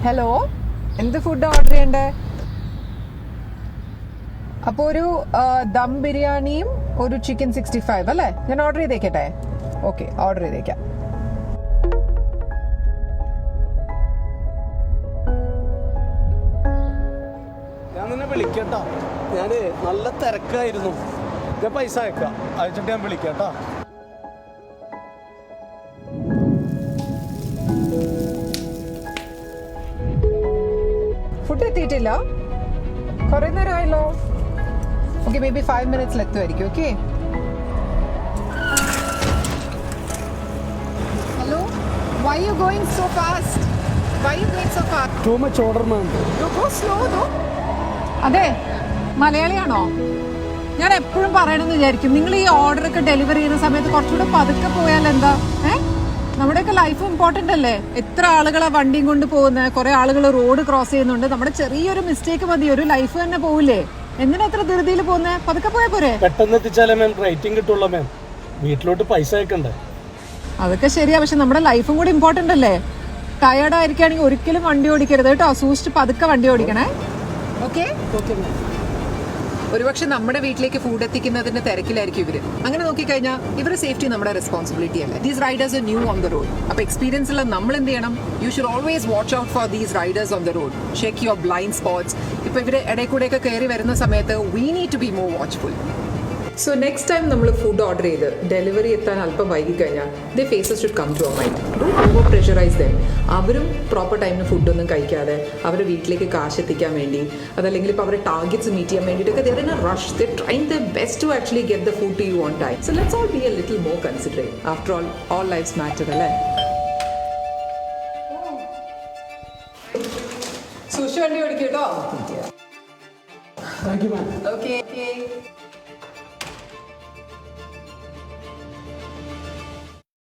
Hello, എന്ത് food order ചെയ്യണ്ടേ? അപ്പോൾ ഒരു ദം ബിരിയാണിയും ഒരു ചിക്കൻ 65 അല്ലേ? ഞാൻ ഓർഡർ ചെയ്തേക്കട്ടെ? ഓക്കെ, ഓർഡർ ചെയ്തേക്കാം. ഞാൻ നിന്നെ വിളിക്കട്ടോ. ഞാൻ നല്ല തിരക്കായിരുന്നു. ഞാൻ പൈസ അയച്ചിട്ട് ഞാൻ വിളിക്കട്ടോ. ഫുഡ് എത്തിയിട്ടില്ല, കുറെ നേരമായല്ലോ. ഓക്കെ, മേ ബി 5 minutes എത്തുമായിരിക്കും. Okay, hello, why you going so fast? Why you going so fast? Too much order, man. You go slow though. അതെ, മലയാളിയാണോ? ഞാൻ എപ്പോഴും പറയണമെന്ന് വിചാരിക്കും, നിങ്ങൾ ഈ ഓർഡർ ഒക്കെ ഡെലിവറി ചെയ്യുന്ന സമയത്ത് കുറച്ചുകൂടെ പതുക്കെ പോയാൽ എന്താ? നമ്മുടെയൊക്കെ ലൈഫ് ഇമ്പോർട്ടന്റ് അല്ലേ? എത്ര ആളുകളെ വണ്ടിയും കൊണ്ട് പോകുന്നത്, കുറെ ആളുകൾ റോഡ് ക്രോസ് ചെയ്യുന്നുണ്ട്. നമ്മുടെ ചെറിയൊരു മിസ്റ്റേക്ക് മതി, ഒരു ലൈഫ് തന്നെ പോവില്ലേ? എന്തിനാ എത്ര ധൃതിയിൽ പോകുന്നത്? പതുക്കെ പോയാ പോരെ? പെട്ടെന്ന് എത്തിച്ചാലേ മാം റേറ്റിംഗ് കിട്ടുള്ളൂ മാം. വീട്ടിലോട്ട് പൈസ അയക്കണ്ടേ? അതൊക്കെ ശരിയാ, പക്ഷെ നമ്മുടെ ലൈഫും കൂടി ഇമ്പോർട്ടന്റ് അല്ലേ? ടയേർഡ് ആയിരിക്കുകയാണെങ്കിൽ ഒരിക്കലും വണ്ടി ഓടിക്കരുത് കേട്ടോ. സൂക്ഷിച്ച് പതുക്കെ വണ്ടി ഓടിക്കണേ. ഓക്കെ, ഒരുപക്ഷെ നമ്മുടെ വീട്ടിലേക്ക് ഫുഡ് എത്തിക്കുന്നതിന്റെ തിരക്കിലായിരിക്കും ഇവര്. അങ്ങനെ നോക്കിക്കഴിഞ്ഞാൽ ഇവരുടെ സേഫ്റ്റി നമ്മുടെ റെസ്പോൺസിബിലിറ്റി അല്ലേ? These riders are new on the road. അപ്പൊ എക്സ്പീരിയൻസ് ഉള്ള നമ്മൾ എന്ത് ചെയ്യണം? You should always watch out for these riders on the road. Check your blind spots. ഇപ്പൊ ഇവര് ഇടയിൽ കൂടെയൊക്കെ കയറി വരുന്ന സമയത്ത് we need to be more watchful. So next time നമ്മൾ ഫുഡ് ഓർഡർ ചെയ്ത് ഡെലിവറി എത്താൻ അല്പം വൈകി കഴിഞ്ഞാൽ the faces should come to our mind. Don't over pressurise them. അവരും പ്രോപ്പർ ടൈമിന് ഫുഡൊന്നും കഴിക്കാതെ അവരുടെ വീട്ടിലേക്ക് കാശ് എത്തിക്കാൻ വേണ്ടി, അതല്ലെങ്കിൽ ഇപ്പോൾ അവരുടെ ടാർഗറ്റ്സ് മീറ്റ് ചെയ്യാൻ വേണ്ടിയിട്ടൊക്കെ they are in a rush. They trying the best to actually get the food to you on time. So let's all be a little more considerate. After all lifes matter അല്ലേ? സൂക്ഷിച്ച് വണ്ടി ഓടിക്കും കേട്ടോ. Thank you ma'am. Okay.